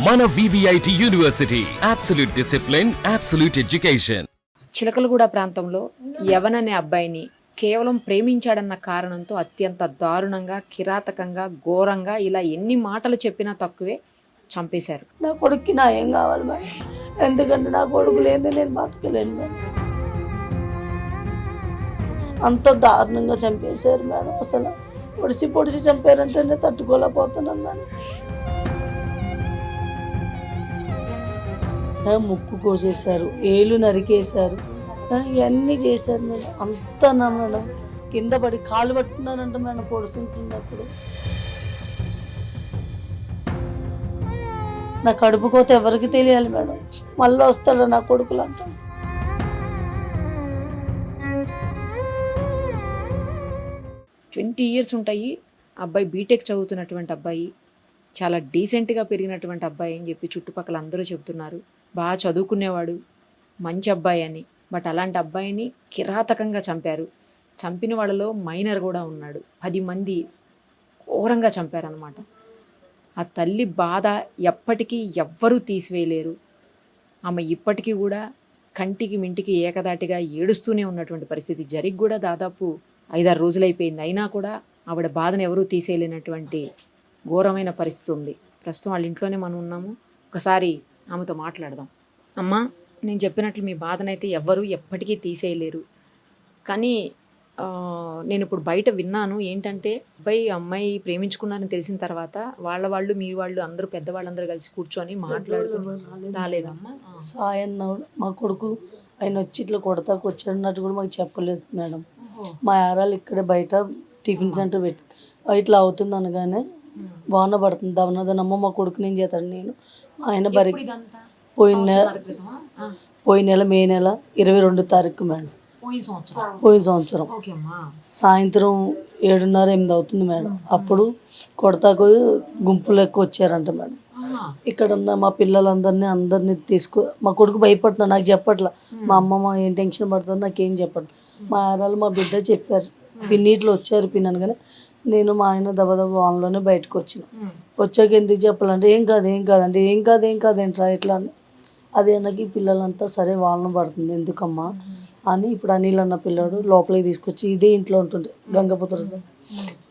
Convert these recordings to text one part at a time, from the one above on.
మన VVIT university absolute discipline, absolute education. Chilkalguda ప్రాంతంలో యవన్ అనే అబ్బాయిని కేవలం ప్రేమించాడన్న కారణంతో అత్యంత దారుణంగా, కిరాతకంగా, ఘోరంగా ఇలా ఎన్ని మాటలు చెప్పినా తక్కువే చంపేశారు. నా కొడుక్కి నా ఏం కావాలి మేడం, ఎందుకంటే నా కొడుకు లేని నేను బతకలేను మేడం. అంత దారుణంగా చంపేశారు మేడం. అసలు పొడిచి చంపారంటే నేను తట్టుకోలేకపోతున్నాను మేడం. ముక్కు కోసేశారు, ఏళ్ళు నరికేశారు, ఇవన్నీ చేశారు మేడం. అంతా నా మేడం కింద పడి కాలు పట్టుకున్నానంట మేడం పొడుచుంటున్నప్పుడు. నా కడుపు కోత ఎవరికి తెలియాలి మేడం, మళ్ళీ వస్తాడు నా కొడుకులు అంట. years ఉంటాయి. అబ్బాయి బీటెక్ చదువుతున్నటువంటి అబ్బాయి, చాలా డీసెంట్గా పెరిగినటువంటి అబ్బాయి అని చెప్పి చుట్టుపక్కల అందరూ చెబుతున్నారు. బాగా చదువుకునేవాడు, మంచి అబ్బాయి అని. బట్ అలాంటి అబ్బాయిని కిరాతకంగా చంపారు. చంపిన వాళ్ళలో మైనర్ కూడా ఉన్నాడు. 10 మంది ఘోరంగా చంపారనమాట. ఆ తల్లి బాధ ఎప్పటికీ ఎవ్వరూ తీసివేయలేరు. ఆమె ఇప్పటికీ కూడా కంటికి మింటికి ఏకదాటిగా ఏడుస్తూనే ఉన్నటువంటి పరిస్థితి. జరిగి కూడా దాదాపు 5-6 రోజులు అయిపోయింది. అయినా కూడా ఆవిడ బాధను ఎవరూ తీసేయలేనటువంటి ఘోరమైన పరిస్థితి ఉంది. ప్రస్తుతం వాళ్ళ ఇంట్లోనే మనం ఉన్నాము. ఒకసారి ఆమెతో మాట్లాడదాం. అమ్మా, నేను చెప్పినట్లు మీ బాధనైతే ఎవ్వరూ ఎప్పటికీ తీసేయలేరు. కానీ నేను ఇప్పుడు బయట విన్నాను ఏంటంటే, అమ్మాయి ప్రేమించుకున్నారని తెలిసిన తర్వాత వాళ్ళు మీరు వాళ్ళు అందరూ పెద్దవాళ్ళందరూ కలిసి కూర్చొని మాట్లాడుకుని రాలేదమ్మా. సాయన్న మా కొడుకు ఆయన వచ్చి ఇట్లా కొడతాకు వచ్చాడన్నట్టు కూడా మాకు చెప్పలేదు మేడం. మా యారాలు ఇక్కడే బయట టిఫిన్ సెంటర్ పెట్టి ఇట్లా అవుతుంది అనగానే వాన పడుతుంది దవనదనమ్మ మా కొడుకు నేను చేతాడు. నేను ఆయన పోయిన నెల మే నెల 22 తారీఖు మేడం, పోయిన సంవత్సరం సాయంత్రం 7:30-8 అవుతుంది మేడం. అప్పుడు కొడతాకు గుంపులు ఎక్కువ వచ్చారంట మేడం. ఇక్కడ ఉన్న మా అందరినీ మా కొడుకు భయపడుతున్నా, నాకు చెప్పట్లా. మా అమ్మమ్మ ఏం టెన్షన్ పడుతుంది నాకేం చెప్పట్లా. మా ఆరాలు మా బిడ్డ చెప్పారు, పిన్నీట్లో వచ్చారు పిన్నాను. కానీ నేను మా ఆయన దబదబ వాన్లోనే బయటకు వచ్చిన. వచ్చాక ఎందుకు చెప్పాలంటే ఏం కాదంటే ఏం కాదేంట్రా ఇట్లా అని. అదే నాకు పిల్లలంతా సరే వాళ్ళను పడుతుంది ఎందుకమ్మా అని. ఇప్పుడు అనిల్ అన్న పిల్లాడు లోపలికి తీసుకొచ్చి ఇదే ఇంట్లో ఉంటుండే గంగపుత్ర సార్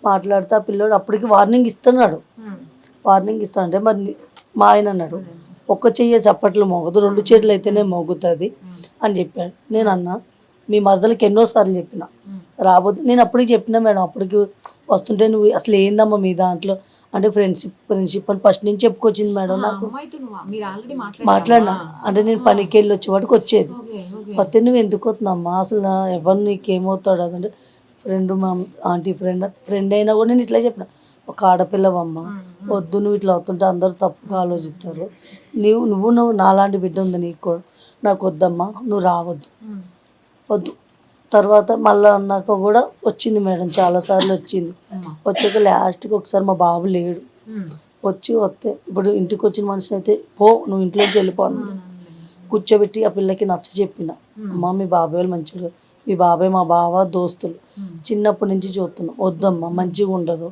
మాట్లాడితే ఆ పిల్లాడు అప్పటికి వార్నింగ్ ఇస్తున్నాడు. అంటే మరి మా ఆయన అన్నాడు, ఒక్క చెయ్యి చప్పట్లు మోగదు, 2 చేతులు అయితేనే మోగుతుంది అని చెప్పాడు. నేను అన్నా, మీ మరదలకి ఎన్నోసార్లు చెప్పిన రాబోద్దు. నేను అప్పటికి చెప్పినా మేడం. అప్పటికి వస్తుంటే నువ్వు అసలు ఏందమ్మా మీ దాంట్లో అంటే ఫ్రెండ్షిప్ అని ఫస్ట్ నుంచి చెప్పుకొచ్చింది మేడం. నాకు మాట్లాడినా అంటే నేను పనికి వెళ్ళి వచ్చేవాడికి వచ్చేది. వస్తే నువ్వు ఎందుకు వస్తున్నామ్మా అసలు ఎవరు నీకేమవుతాడు అదంటే మా ఆంటీ ఫ్రెండ్ అయినా కూడా నేను ఇట్లా చెప్పిన, ఒక ఆడపిల్లవమ్మ వద్దు, నువ్వు ఇట్లా అవుతుంటే అందరూ తప్పుగా ఆలోచిస్తారు. నువ్వు నాలాంటి బిడ్డ ఉంది నీకు కూడా, నాకు వద్దమ్మా నువ్వు రావద్దు వద్దు. తర్వాత మళ్ళీ అన్నాక కూడా వచ్చింది మేడం, చాలాసార్లు వచ్చింది. వచ్చాక లాస్ట్కి ఒకసారి మా బాబు లేడు, వస్తే ఇప్పుడు ఇంటికి వచ్చిన మనిషిని అయితే నువ్వు ఇంట్లోంచి వెళ్ళిపోను కూర్చోబెట్టి ఆ పిల్లకి నచ్చ చెప్పిన, అమ్మ మీ బాబాయ్ వాళ్ళు మంచిగా, మీ బాబాయ్ మా బావ దోస్తులు చిన్నప్పటి నుంచి చూస్తున్నాం, వద్దమ్మా మంచిగా ఉండదు,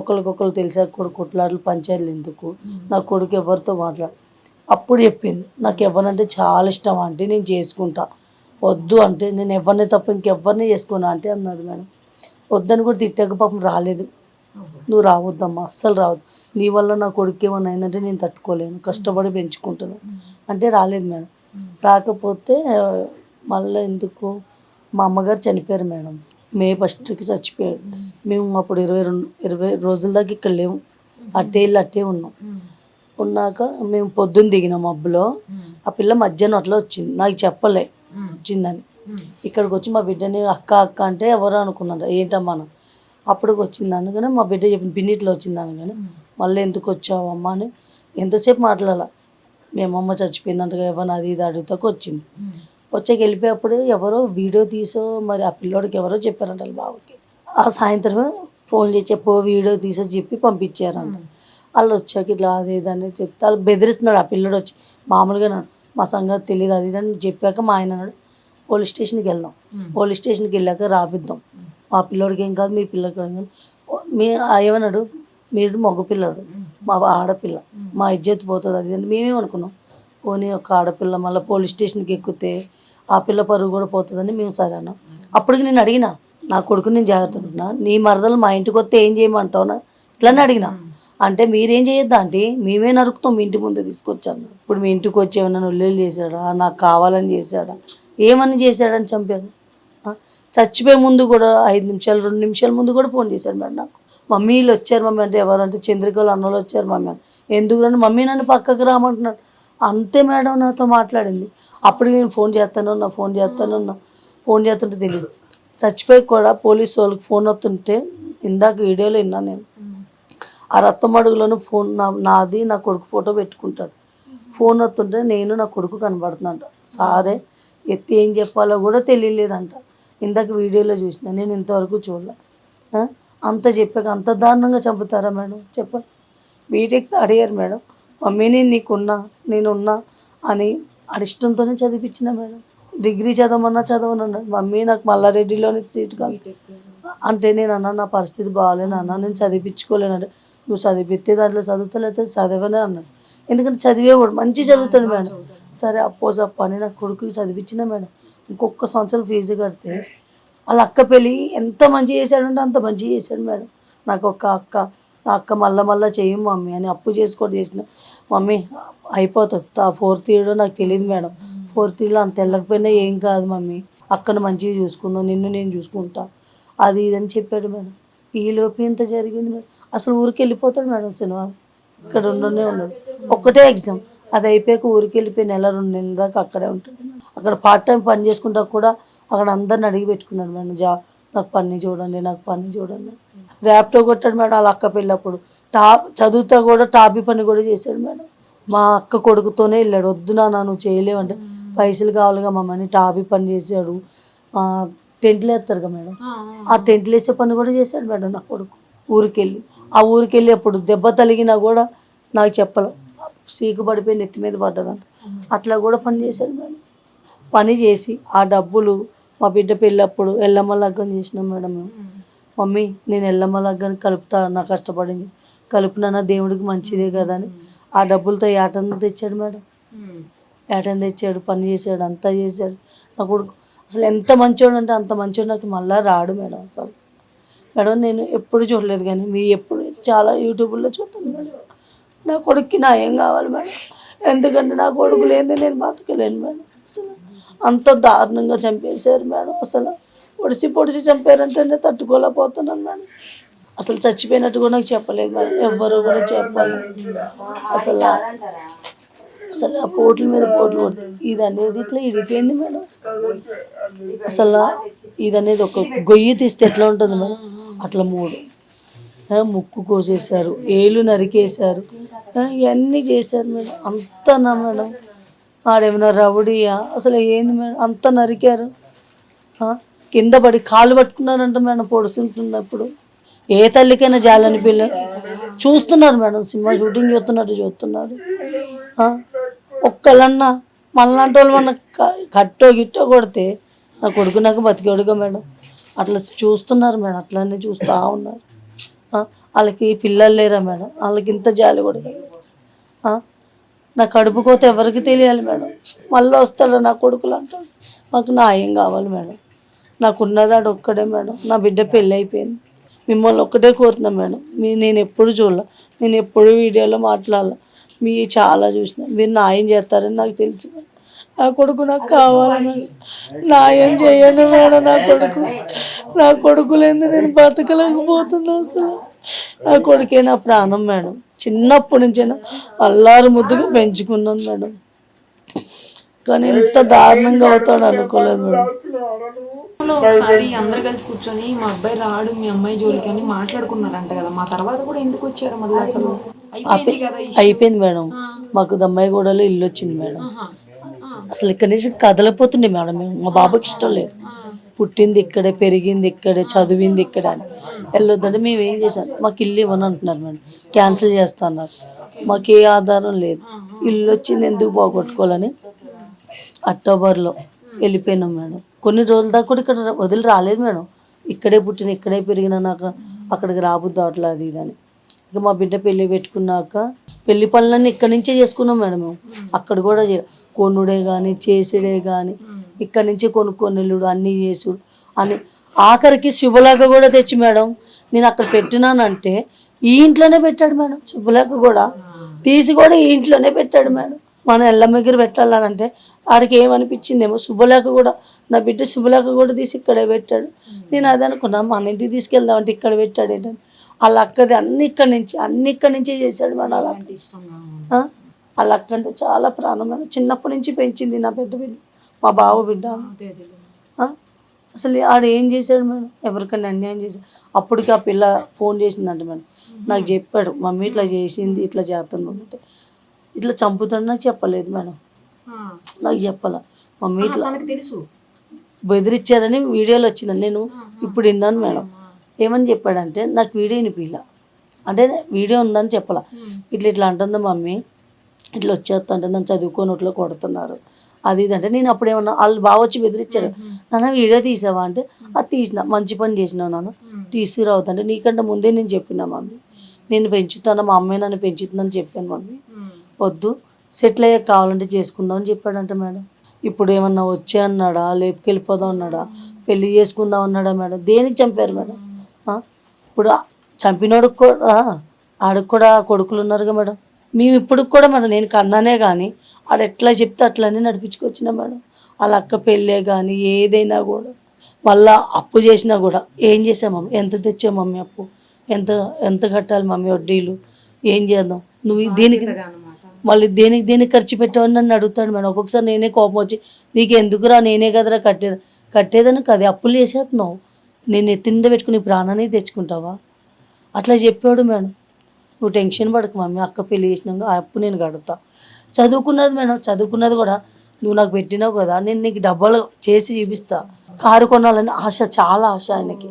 ఒకరికొకరు తెలిసాక కూడా కొట్లాటలు పంచాయతీలు ఎందుకు, నా కొడుకు ఎవరితో మాట్లాడు. అప్పుడు చెప్పింది, నాకు ఎవరంటే చాలా ఇష్టం అంటే నేను చేసుకుంటా, వద్దు అంటే నేను ఎవరిని తప్ప ఇంకెవరిని చేసుకున్నా అంటే అన్నది మేడం. వద్దని కూడా తిట్టాక పాపం రాలేదు. నువ్వు రావద్దమ్మా అస్సలు రావద్దు, నీ వల్ల నా కొడుకు ఏమన్నా అయిందంటే నేను తట్టుకోలేను, కష్టపడి పెంచుకుంటాను అంటే రాలేదు మేడం. రాకపోతే మళ్ళీ ఎందుకు మా అమ్మగారు చనిపోయారు మేడం. మే 1కి చచ్చిపోయారు. మేము అప్పుడు 20 రోజుల దాకా ఇక్కడ లేము, అట్టే ఉన్నాక మేము పొద్దున్న దిగినాం మబ్బులో. ఆ పిల్ల మధ్యాహ్నం అట్లా వచ్చింది, నాకు చెప్పలే వచ్చిందని. ఇక్కడికి వచ్చి మా బిడ్డని అక్క అంటే ఎవరు అనుకుందంట, ఏంటమ్మా అప్పటికి వచ్చింది అనగానే మా బిడ్డ చెప్పింది పిన్నిట్లో వచ్చింది అనగానే మళ్ళీ ఎందుకు వచ్చావమ్మా అని ఎంతసేపు మాట్లాడాల. మేమమ్మ చచ్చిపోయిందంటగా ఎవరు అది ఇది అడుగుతాకు వచ్చింది. వచ్చాక వెళ్ళిపోయేప్పుడు ఎవరో వీడియో తీసో మరి ఆ పిల్లోడికి ఎవరో చెప్పారంట వాళ్ళ బావకి. ఆ సాయంత్రమే ఫోన్ చేసి వీడియో తీసో చెప్పి పంపించారంట. వాళ్ళు వచ్చాక ఇట్లా అది ఇదని చెప్తే వాళ్ళు బెదిరిస్తున్నాడు ఆ పిల్లడు వచ్చి. మామూలుగా మా సంగతి తెలియదు అది ఇదని చెప్పాక మా ఆయన అన్నాడు, పోలీస్ స్టేషన్కి వెళ్దాం, పోలీస్ స్టేషన్కి వెళ్ళాక రాపిద్దాం, మా పిల్లోడికి ఏం కాదు మీ పిల్లడికి ఏం కాదు. ఏమన్నాడు, మీరు మగపిల్లడు మా ఆడపిల్ల, మా ఇజ్జత్ పోతుంది అది అని మేమేమనుకున్నాం. పోనీ ఒక ఆడపిల్ల మళ్ళీ పోలీస్ స్టేషన్కి ఎక్కితే ఆ పిల్ల పరుగు కూడా పోతుందని మేము సరే అన్నాం. అప్పటికి నేను అడిగిన నా కొడుకు నేను జాగ్రత్త ఉంటున్నా, నీ మరదలు మా ఇంటికి వస్తే ఏం చేయమంటావు ఇట్లనే అడిగిన. అంటే మీరేం చేయొద్దా అంటే మేమే నరుకుతాం మీ ఇంటి ముందే తీసుకొచ్చాను. ఇప్పుడు మీ ఇంటికి వచ్చి ఏమన్నా నొల్లేలు చేశాడా, నాకు కావాలని చేశాడా, ఏమని చేశాడని చంపాను. చచ్చిపోయే ముందు కూడా 5 నిమిషాలు 2 నిమిషాల ముందు కూడా ఫోన్ చేశాడు మేడం నాకు. మమ్మీ వీళ్ళు వచ్చారు మమ్మీ అంటే ఎవరంటే చంద్రికలు అన్నలు వచ్చారు మమ్మీ అని. ఎందుకు రండి మమ్మీ నన్ను పక్కకు రామంటున్నాడు. అంతే మేడం నాతో మాట్లాడింది. అప్పటికి నేను ఫోన్ చేస్తానున్నా ఫోన్ చేస్తుంటే తెలియదు. చచ్చిపోయి కూడా పోలీసు వాళ్ళకి ఫోన్ వస్తుంటే ఇందాక వీడియోలో విన్నాను నేను. ఆ రక్తం అడుగులను ఫోన్ నాది నా కొడుకు ఫోటో పెట్టుకుంటాడు. ఫోన్ వస్తుంటే నేను నా కొడుకు కనబడుతుందంట. సారే ఎత్తి ఏం చెప్పాలో కూడా తెలియలేదంట. ఇందాక వీడియోలో చూసిన, నేను ఇంతవరకు చూడలే. అంత చెప్పాక అంత దారుణంగా చంపుతారా మేడం చెప్పండి. బీటెక్ అడిగారు మేడం, మమ్మీ నేను నీకున్నా నేనున్నా అని అడిష్టంతోనే చదివించిన మేడం. డిగ్రీ చదవనన్నాడు. మమ్మీ నాకు మల్లారెడ్డిలోనే సీట్ కాదు అంటే నేను అన్నా నా పరిస్థితి బాగాలేను అన్నా, నేను చదివించుకోలేనంటే నువ్వు చదివిస్తే దాంట్లో చదువుతలేతే చదవనే అన్నాడు. ఎందుకంటే చదివేవాడు మంచి చదువుతాడు మేడం. సరే అప్ప అని నా కొడుకుకి చదివించిన మేడం. ఇంకొక సంవత్సరం ఫీజు కడితే వాళ్ళ అక్క పెళ్ళి ఎంత మంచి చేశాడంటే అంత మంచి చేశాడు మేడం. నాకు ఒక అక్క, ఆ అక్క మళ్ళా చెయ్యం మమ్మీ అని అప్పు చేసుకోవడం చేసిన. మమ్మీ అయిపోతుంది 4th ఇయర్ నాకు తెలియదు మేడం. 4th ఇయర్లో అంత వెళ్ళకపోయినా ఏం కాదు మమ్మీ, అక్కను మంచిగా చూసుకుందాం, నిన్ను నేను చూసుకుంటా అది ఇదని చెప్పాడు మేడం. ఈలోపు ఇంత జరిగింది మేడం. అసలు ఊరికి వెళ్ళిపోతాడు మేడం సినిమా, ఇక్కడ ఉండనే ఉన్నాడు. ఒక్కటే ఎగ్జామ్ అది అయిపోయాక ఊరికి వెళ్ళిపోయి 1-2 నెలల దాకా అక్కడే ఉంటాడు. అక్కడ పార్ట్ టైం పని చేసుకుంటా కూడా అక్కడ అందరిని అడిగి పెట్టుకున్నాడు మేడం. నాకు పని చూడండి. ర్యాప్టో కొట్టాడు మేడం వాళ్ళ అక్క పెళ్ళప్పుడు. చదువుతా కూడా టాపీ పని కూడా చేశాడు మేడం. మా అక్క కొడుకుతోనే వెళ్ళాడు. వద్దు నాన్న నువ్వు చేయలేవంటే పైసలు కావాలిగా మమ్మల్ని టాపీ పని చేశాడు. టెంట్లు వేస్తారు మేడం, ఆ టెంట్లు వేసే పని కూడా చేశాడు మేడం నా కొడుకు. ఊరికెళ్ళి అప్పుడు దెబ్బ తలిగినా కూడా నాకు చెప్పాలి, సీకు పడిపోయి నెత్తి మీద పడ్డదంట. అట్లా కూడా పని చేశాడు మేడం. పని చేసి ఆ డబ్బులు మా బిడ్డ పెళ్ళప్పుడు ఎల్లమ్మ లగ్గం చేసినాం మేడం మేము. మమ్మీ నేను ఎల్లమ్మ లగ్గాన్ని కలుపుతా, నా కష్టపడింది కలుపునా దేవుడికి మంచిదే కదా అని ఆ డబ్బులతో ఏటను తెచ్చాడు మేడం. ఏటను తెచ్చాడు, పని చేశాడు, అంతా చేశాడు. నా కొడుకు అసలు ఎంత మంచోడు అంటే అంత మంచోడు. నాకు మళ్ళీ రాడు మేడం అసలు. మేడం నేను ఎప్పుడు చూడలేదు కానీ మీ ఎప్పుడు చాలా యూట్యూబ్లో చూస్తాను మేడం. నా కొడుక్కి నా ఏం కావాలి మేడం, ఎందుకంటే నా కొడుకు లేనిదే నేను బతకలేను మేడం. అసలు అంత దారుణంగా చంపేశారు మేడం. అసలు పొడిచి చంపారంటేనే తట్టుకోలేకపోతున్నాను మేడం. అసలు చచ్చిపోయినట్టు కూడా నాకు చెప్పలేదు మేడం, ఎవ్వరు కూడా చెప్పాలి. అసలు ఆ పోట్ల మీద పోట్లు కొడుతుంది. ఇది అనేది ఇట్లా ఇడిపోయింది మేడం. అసలు ఇది అనేది ఒక గొయ్యి తీస్తే ఎట్లా ఉంటుంది మేడం అట్లా 3 ముక్కు కోసేశారు, ఏళ్ళు నరికేశారు, ఇవన్నీ చేశారు మేడం. అంతనా మేడం ఆడేమైనా రౌడీయా అసలు ఏంది మేడం, అంత నరికారు. కింద పడి కాళ్ళు పట్టుకున్నారంట మేడం పొడుచుంటున్నప్పుడు. ఏ తల్లికైనా జాలని పిల్ల చూస్తున్నారు మేడం, సినిమా షూటింగ్ చూస్తున్నారు. ఒక్కళ్ళన్నా మళ్ళాంటి వాళ్ళు మన కట్టో గిట్టో కొడితే నా కొడుకు నాకు బతికేడుగా మేడం. అట్లా చూస్తున్నారు మేడం, అట్లనే చూస్తూ ఉన్నారు. వాళ్ళకి పిల్లలు లేరా మేడం, వాళ్ళకి ఇంత జాలి కూడా. నా కడుపు కోత ఎవరికి తెలియాలి మేడం. మళ్ళీ వస్తాడు నా కొడుకులు అంటాడు. మాకు న్యాయం కావాలి మేడం. నాకున్నదాడు ఒక్కడే మేడం. నా బిడ్డ పెళ్ళి అయిపోయింది. మిమ్మల్ని ఒక్కటే కోరుతున్నాను మేడం. నేను ఎప్పుడు చూడలే, నేను ఎప్పుడు వీడియోలో మాట్లాడాల, మీ చాలా చూసిన, మీరు న్యాయం చేస్తారని నాకు తెలుసు మేడం. నా కొడుకు నాకు కావాలి మేడం, న్యాయం చేయను మేడం. నా కొడుకు లేని నేను బతకలేకపోతున్నా. అసలు నా కొడుకే నా ప్రాణం మేడం. చిన్నప్పటి నుంచైనా అల్లారు ముద్దుగా పెంచుకున్నాను మేడం, కానీ ఇంత దారుణంగా అవుతాడు అనుకోలేదు మేడం. ఒకసారి అందరు కలిసి కూర్చొని మా అబ్బాయి రాడు మీ అమ్మాయి జోలికి అని మాట్లాడుకున్నారంట కదా, మా తర్వాత కూడా ఎందుకు వచ్చారు మళ్ళీ? అసలు అయిపోయింది మేడం. మాకు దమ్మాయిగూడలో ఇల్లు వచ్చింది మేడం. అసలు ఇక్కడి నుంచి కదలపోతుండే మేడం. మేము మా బాబుకి ఇష్టం లేదు, పుట్టింది ఇక్కడే, పెరిగింది ఇక్కడే, చదివింది ఇక్కడే అని వెళ్ళొద్దంటే మేము ఏం చేసాం, మాకు ఇల్లు ఇవ్వని అంటున్నారు మేడం, క్యాన్సిల్ చేస్తా అన్నారు. మాకు ఏ ఆధారం లేదు, ఇల్లు వచ్చింది ఎందుకు పోగొట్టుకోవాలని అక్టోబర్లో వెళ్ళిపోయినాం మేడం. కొన్ని రోజుల దాకా కూడా ఇక్కడ వదిలి రాలేదు మేడం. ఇక్కడే పుట్టిన ఇక్కడే పెరిగిన నాకు అక్కడికి రాబుద్దు అట్లా అది ఇదని ఇక మా బిడ్డ పెళ్ళి పెట్టుకున్నాక పెళ్లి పనులన్నీ ఇక్కడి నుంచే చేసుకున్నాం మేడం మేము. అక్కడ కూడా కొనుడే కానీ చేసేడే కానీ ఇక్కడి నుంచే కొనుక్కొనిల్లుడు అన్నీ చేసుడు అని ఆఖరికి శుభలేఖ కూడా తెచ్చి మేడం నేను అక్కడ పెట్టినానంటే ఈ ఇంట్లోనే పెట్టాడు మేడం. శుభలేఖ కూడా తీసి కూడా ఈ ఇంట్లోనే పెట్టాడు మేడం. మనం ఎల్లమ్మ దగ్గర పెట్టాలనంటే ఆడికి ఏమనిపించిందేమో శుభలేఖ కూడా నా బిడ్డ శుభలేఖ కూడా తీసి ఇక్కడే పెట్టాడు. నేను అదే అనుకున్నా మన ఇంటికి తీసుకెళ్దామంటే ఇక్కడ పెట్టాడు ఏంటని. వాళ్ళ అక్కది అన్ని ఇక్కడి నుంచే చేశాడు మేడం. అలా వాళ్ళ అక్క అంటే చాలా ప్రాణం మేడం. చిన్నప్పటి నుంచి పెంచింది నా బిడ్డ మా బావ బిడ్డ. అసలు ఆడు ఏం చేశాడు మేడం, ఎవరికైనా అన్యాయం చేశాడు. అప్పటికి ఆ పిల్ల ఫోన్ చేసిందంట మేడం, నాకు చెప్పాడు మమ్మీ ఇట్లా చేసింది ఇట్లా చేస్తున్నాడు అంటే. ఇట్లా చంపుతాడు నాకు చెప్పలేదు మేడం, నాకు చెప్పాల మమ్మీ ఇట్లా తెలుసు బెదిరించారని వీడియోలో వచ్చిందని నేను ఇప్పుడు విన్నాను మేడం. ఏమని చెప్పాడంటే నాకు వీడియో వినిపిలా అంటే వీడియో ఉందని చెప్పాల. ఇట్లా ఇట్లా అంటుందా మమ్మీ ఇట్లా వచ్చేస్తుంటే నన్ను చదువుకోనట్లో కొడుతున్నారు అది ఇది అంటే. నేను అప్పుడు ఏమన్నా వాళ్ళు బాగా వచ్చి బెదిరించాడు, నాన్న వీడియో తీసావా అంటే అది తీసిన, మంచి పని చేసినావు నాన్న తీసుకురావుతుంటే నీకంటే ముందే నేను చెప్పినా మమ్మీ నేను పెంచుతాను, మా అమ్మాయి నన్ను పెంచుతుందని చెప్పాను మమ్మీ, వద్దు సెటిల్ అయ్యాక కావాలంటే చేసుకుందాం అని చెప్పాడంట మేడం. ఇప్పుడు ఏమన్నా వచ్చే అన్నాడా, లేపుకెళ్ళిపోదాం అన్నాడా, పెళ్లి చేసుకుందాం అన్నాడా మేడం? దేనికి చంపారు మేడం? ఇప్పుడు చంపినోడికి కూడా ఆడికి కూడా కొడుకులు ఉన్నారుగా మేడం. మేము ఇప్పుడు కూడా మేడం నేను కన్నానే కానీ ఆడ ఎట్లా చెప్తే అట్లనే నడిపించుకొచ్చినా మేడం. వాళ్ళ అక్క పెళ్ళే కానీ ఏదైనా కూడా మళ్ళా అప్పు చేసినా కూడా ఏం చేసాం మమ్మీ, ఎంత తెచ్చావు మమ్మీ అప్పు, ఎంత ఎంత కట్టాలి మమ్మీ వడ్డీలు, ఏం చేద్దాం నువ్వు దీనికి మళ్ళీ దేనికి ఖర్చు పెట్టావని నన్ను అడుగుతాడు మేడం. ఒక్కొక్కసారి నేనే కోపం వచ్చి నీకు ఎందుకురా నేనే కదరా కట్టేదని కదే అప్పులు చేసేస్తున్నావు, నేను ఎత్తిండ పెట్టుకుని ప్రాణాన్ని తెచ్చుకుంటావా అట్లా చెప్పాడు మేడం. నువ్వు టెన్షన్ పడకు మమ్మీ, అక్క పెళ్ళి చేసినాక ఆ అప్పు నేను కడతా. చదువుకున్నది మేడం, చదువుకున్నది కూడా నువ్వు నాకు పెట్టినావు కదా నేను నీకు డబ్బులు చేసి చూపిస్తా. కారు కొనాలని ఆశ, చాలా ఆశ ఆయనకి.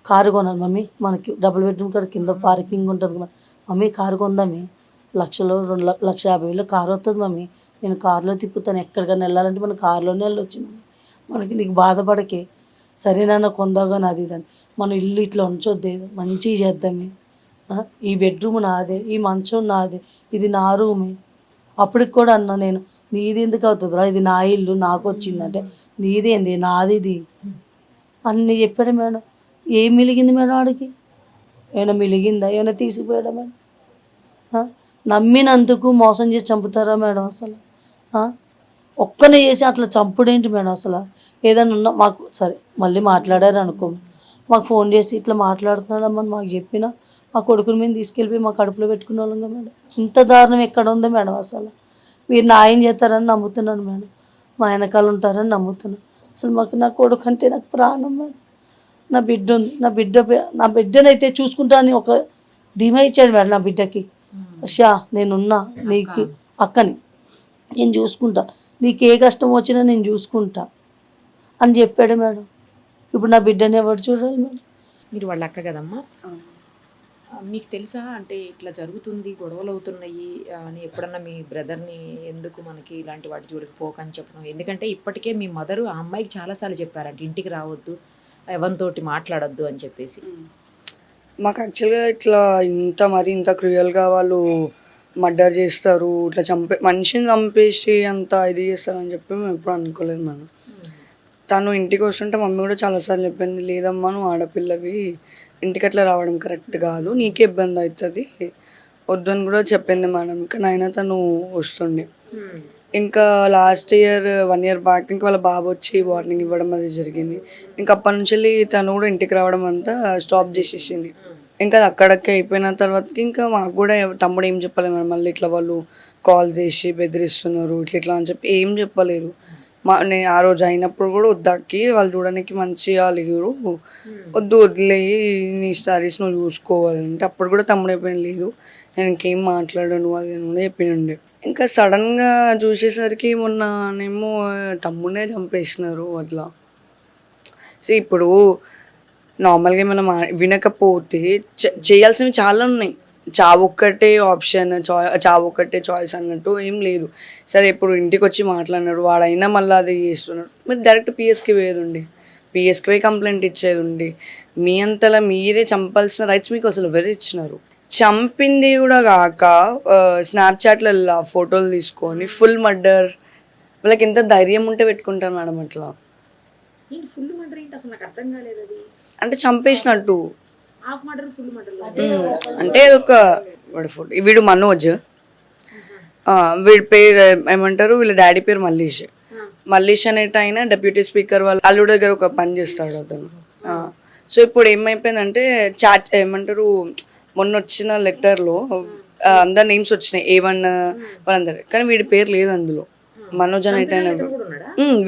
కారు కొనాలి మమ్మీ, మనకి డబుల్ బెడ్రూమ్ కాడ కింద పార్కింగ్ ఉంటుంది కదా మమ్మీ, కారు కొందామే, 1,50,000 కారు వస్తుంది మమ్మీ, నేను కారులో తిప్పుతాను, ఎక్కడికైనా వెళ్ళాలంటే మనం కారులోనే వెళ్ళొచ్చు మమ్మీ, మనకి నీకు బాధపడకే, సరేనా కొందాగాని అది ఇదని, మన ఇల్లు ఇట్లా ఉంచొద్దే, మంచిగా చేద్దామే, ఈ బెడ్రూమ్ నాదే, ఈ మంచం నాదే, ఇది నా రూమే. అప్పటికి కూడా అన్నా నేను నీది ఎందుకు అవుతుందిరా, ఇది నా ఇల్లు నాకు వచ్చిందంటే నీదేంది నాది ఇది అన్నీ చెప్పాడు మేడం. ఏం మిలిగింది మేడం వాడికి, ఏమైనా మిలిగిందా, ఏమైనా తీసిపోయాడా మేడం? నమ్మినందుకు మోసం చేసి చంపుతారా మేడం అసలు? ఒక్కనే చేసి అట్లా చంపుడేంటి మేడం అసలు? ఏదైనా ఉన్నా మాకు సరే మళ్ళీ మాట్లాడారు అనుకో, మాకు ఫోన్ చేసి ఇట్లా మాట్లాడుతున్నాడమ్మని మాకు చెప్పినా మా కొడుకుని మేము తీసుకెళ్ళిపోయి మా కడుపులో పెట్టుకునే వాళ్ళంగా మేడం. ఇంత దారుణం ఎక్కడ ఉందో మేడం అసలు? మీరు న్యాయం చేస్తారని నమ్ముతున్నాను మేడం, మా వెనకాల ఉంటారని నమ్ముతున్నాను. అసలు మాకు నా కొడుకు అంటే నాకు ప్రాణం మేడం. నా బిడ్డ ఉంది, నా బిడ్డనైతే చూసుకుంటానని ఒక ధీమా ఇచ్చాడు మేడం నా బిడ్డకి. నేనున్నా నీకు అక్కని, నేను చూసుకుంటా, నీకు ఏ కష్టం వచ్చినా నేను చూసుకుంటా అని చెప్పాడు మేడం. ఇప్పుడు నా బిడ్డని ఎవరు చూడాలి మేడం? మీరు వాళ్ళ అక్క కదమ్మా, మీకు తెలుసా అంటే ఇట్లా జరుగుతుంది, గొడవలు అవుతున్నాయి అని ఎప్పుడన్నా మీ బ్రదర్ని ఎందుకు మనకి ఇలాంటి వాటి జోలికి పోకని చెప్పడం? ఎందుకంటే ఇప్పటికే మీ మదరు ఆ అమ్మాయికి చాలాసార్లు చెప్పారంట ఇంటికి రావద్దు, ఎవరితోటి మాట్లాడొద్దు అని చెప్పేసి. మాకు యాక్చువల్గా ఇట్లా ఇంత క్రూయల్గా వాళ్ళు మర్డర్ చేస్తారు, ఇట్లా మనిషిని చంపేసి అంత ఇది చేస్తారని చెప్పి మేము ఎప్పుడు అనుకోలేదు మేడం. తను ఇంటికి వస్తుంటే మమ్మీ కూడా చాలాసార్లు చెప్పింది, లేదమ్మా నువ్వు ఆడపిల్లవి, ఇంటికి అట్లా రావడం కరెక్ట్ కాదు, నీకే ఇబ్బంది అవుతుంది, వద్దు అని కూడా చెప్పింది మేడం. కానీ అయినా తను వస్తుండే. ఇంకా లాస్ట్ ఇయర్ 1 year బ్యాక్ ఇంకా వాళ్ళ బాబు వచ్చి వార్నింగ్ ఇవ్వడం అది జరిగింది. ఇంకా అప్పటి నుంచి తను కూడా ఇంటికి రావడం అంతా స్టాప్ చేసేసింది. ఇంకా అది అక్కడికి అయిపోయిన తర్వాతకి ఇంకా మాకు కూడా తమ్ముడు ఏం చెప్పలేదు మేడం. మళ్ళీ ఇట్లా వాళ్ళు కాల్ చేసి బెదిరిస్తున్నారు ఇట్లా అని చెప్పి ఏం చెప్పలేరు. నేను ఆ రోజు అయినప్పుడు కూడా వద్దాకి వాళ్ళు చూడడానికి మంచిగా లేరు, వద్దు వదిలేయి నీ స్టడీస్ నువ్వు చూసుకోవాలంటే అప్పుడు కూడా తమ్ముడు అయిపోయిన లేదు నేను ఇంకేం మాట్లాడను అది అని కూడా చెప్పినండే. ఇంకా సడన్గా చూసేసరికి మొన్ననేమో తమ్ముడే చంపేసినారు అట్లా. సో ఇప్పుడు నార్మల్గా మనం వినకపోతే చేయాల్సినవి చాలా ఉన్నాయి. చావొక్కటే ఆప్షన్, చావొక్కటే చాయిస్ అన్నట్టు ఏం లేదు. సరే ఇప్పుడు ఇంటికి వచ్చి మాట్లాడినాడు వాడైనా మళ్ళీ అది చేస్తున్నాడు, మీరు డైరెక్ట్ పిఎస్కి పోయేది, పిఎస్కి పోయి కంప్లైంట్ ఇచ్చేది. మీ అంతలా మీరే చంపాల్సిన రైట్స్ మీకు అసలు ఎవరు ఇచ్చినారు? చంపింది కూడా కాక స్నాప్చాట్లో ఫోటోలు తీసుకొని ఫుల్ మర్డర్. వాళ్ళకి ఎంత ధైర్యం ఉంటే పెట్టుకుంటారు మేడం అట్లా. ఫుల్ మర్డర్ ఏంటి అసలు నాకు అర్థం కాలేదు. అది అంటే చంపేసినట్టు. హాఫ్ మర్డర్ ఫుల్ మర్డర్ అంటే ఒక వాడి ఫోటో, వీడు మనోజ్, వీడి పేరు ఏమంటారు, వీళ్ళ డాడీ పేరు మల్లేష్. మల్లేష్ అనేట ఆయన డిప్యూటీ స్పీకర్ వాళ్ళ అల్లుడి దగ్గర ఒక పని చేస్తాడు అతను. సో ఇప్పుడు ఏమైపోయిందంటే చాట్ ఏమంటారు, మొన్న వచ్చిన లెటర్లో అందరు నేమ్స్ వచ్చినాయి A1 వాళ్ళందరూ, కానీ వీడి పేరు లేదు అందులో. మనోజ్ అనేట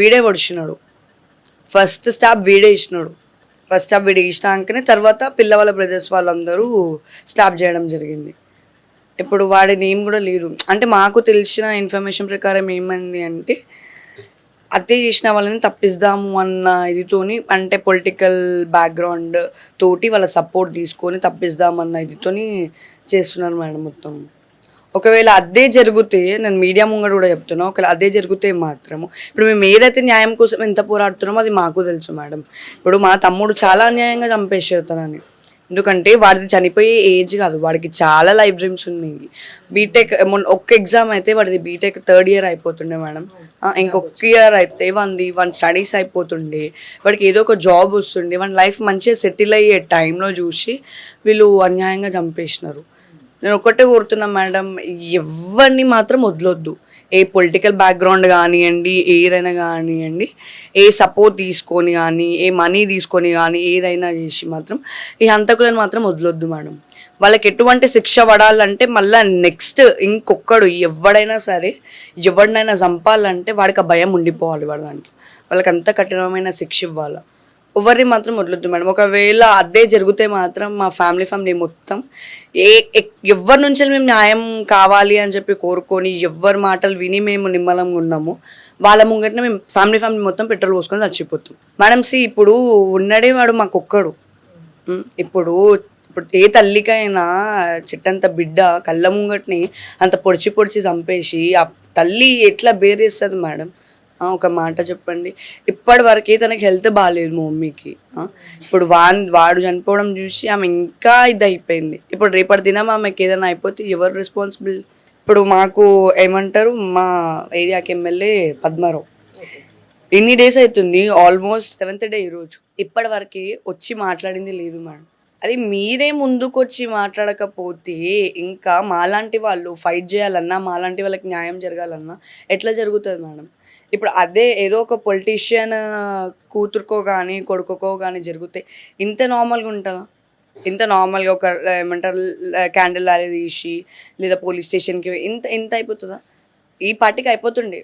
వీడే పొడిచినాడు. ఫస్ట్ స్టాప్ వీడే ఇచ్చినాడు. ఫస్ట్ స్టాప్ వీడే ఇచ్చినాకనే తర్వాత పిల్లవాళ్ళ బ్రదర్స్ వాళ్ళందరూ స్టాప్ చేయడం జరిగింది. ఇప్పుడు వాడి నేమ్ కూడా లేదు. అంటే మాకు తెలిసిన ఇన్ఫర్మేషన్ ప్రకారం ఏమైంది అంటే హత్య చేసిన వాళ్ళని తప్పిస్తాము అన్న ఇదితోని, అంటే పొలిటికల్ బ్యాక్గ్రౌండ్ తోటి వాళ్ళ సపోర్ట్ తీసుకొని తప్పిస్తామన్న ఇదితోని చేస్తున్నారు మేడం మొత్తం. ఒకవేళ అదే జరిగితే, నేను మీడియా ముంగడ కూడా చెప్తున్నా, ఒకవేళ అదే జరిగితే మాత్రము ఇప్పుడు మేము ఏదైతే న్యాయం కోసం ఎంత పోరాడుతున్నామో అది మాకు తెలుసు మేడం. ఇప్పుడు మా తమ్ముడు చాలా అన్యాయంగా చంపేసారు తనని. ఎందుకంటే వాడిది చనిపోయే ఏజ్ కాదు, వాడికి చాలా లైఫ్ డ్రీమ్స్ ఉన్నాయి. బీటెక్ మొన్న ఒక్క ఎగ్జామ్ అయితే వాడిది బీటెక్ 3rd ఇయర్ అయిపోతుండే మేడం. ఇంకొక ఇయర్ అయితే వాడి స్టడీస్ అయిపోతుండే, వాడికి ఏదో ఒక జాబ్ వస్తుండే, వాడి లైఫ్ మంచిగా సెటిల్ అయ్యే టైంలో చూసి వీళ్ళు అన్యాయంగా చంపేసినారు. నేను ఒక్కటే కోరుతున్నా మేడం, ఎవరిని మాత్రం వదలొద్దు. ఏ పొలిటికల్ బ్యాక్గ్రౌండ్ కానివ్వండి, ఏదైనా కానివ్వండి, ఏ సపోర్ట్ తీసుకొని కానీ, ఏ మనీ తీసుకొని కానీ, ఏదైనా చేసి మాత్రం ఈ హంతకులను మాత్రం వదలొద్దు మేడం. వాళ్ళకి ఎటువంటి శిక్ష పడాలంటే మళ్ళీ నెక్స్ట్ ఇంకొకడు ఎవడైనా సరే ఎవరినైనా చంపాలంటే వాడికి ఆ భయం ఉండిపోవాలి. వాడు దాంట్లో వాళ్ళకి అంత కఠినమైన శిక్ష ఇవ్వాలి. ఎవరిని మాత్రం వదలొద్దు మేడం. ఒకవేళ అదే జరిగితే మాత్రం మా ఫ్యామిలీ మొత్తం ఎవరి నుంచి మేము న్యాయం కావాలి అని చెప్పి కోరుకొని ఎవరి మాటలు విని మేము నిమ్మలంగా ఉన్నాము, వాళ్ళ ముంగటనే మేము ఫ్యామిలీ మొత్తం పెట్రోల్ పోసుకొని చచ్చిపోతాం మేడం. ఇప్పుడు ఉన్నడే వాడు మాకొక్కడు. ఇప్పుడు ఏ తల్లికైనా చెట్టంత బిడ్డ కళ్ళ ముంగటిని అంత పొడిచి చంపేసి ఆ తల్లి ఎట్లా బేరేస్తుంది మేడం? ఒక మాట చెప్పండి. ఇప్పటి వరకే తనకి హెల్త్ బాగాలేదు మా మమ్మీకి. ఇప్పుడు వాడు చనిపోవడం చూసి ఆమె ఇంకా ఇది అయిపోయింది. ఇప్పుడు రేపటి దినం ఆమెకి ఏదైనా అయిపోతే ఎవరు రెస్పాన్సిబుల్? ఇప్పుడు మాకు ఏమంటారు, మా ఏరియాకి ఎమ్మెల్యే పద్మారావు ఎన్ని డేస్ అవుతుంది, ఆల్మోస్ట్ 7th డే ఈరోజు, ఇప్పటి వరకు వచ్చి మాట్లాడింది లేదు మేడం. అది మీరే ముందుకు వచ్చి మాట్లాడకపోతే ఇంకా మాలాంటి వాళ్ళు ఫైట్ చేయాలన్నా, మాలాంటి వాళ్ళకి న్యాయం జరగాలన్నా ఎట్లా జరుగుతుంది మేడం? ఇప్పుడు అదే ఏదో ఒక పొలిటీషియన్ కూతురుకో కానీ కొడుకో కానీ జరిగితే ఇంత నార్మల్గా ఉంటుందా? ఇంత నార్మల్గా ఒక ఏమంటారు క్యాండిల్ ర్యాలీ తీసి లేదా పోలీస్ స్టేషన్కి ఇంత అయిపోతుందా? ఈ పార్టీకి అయిపోతుండే,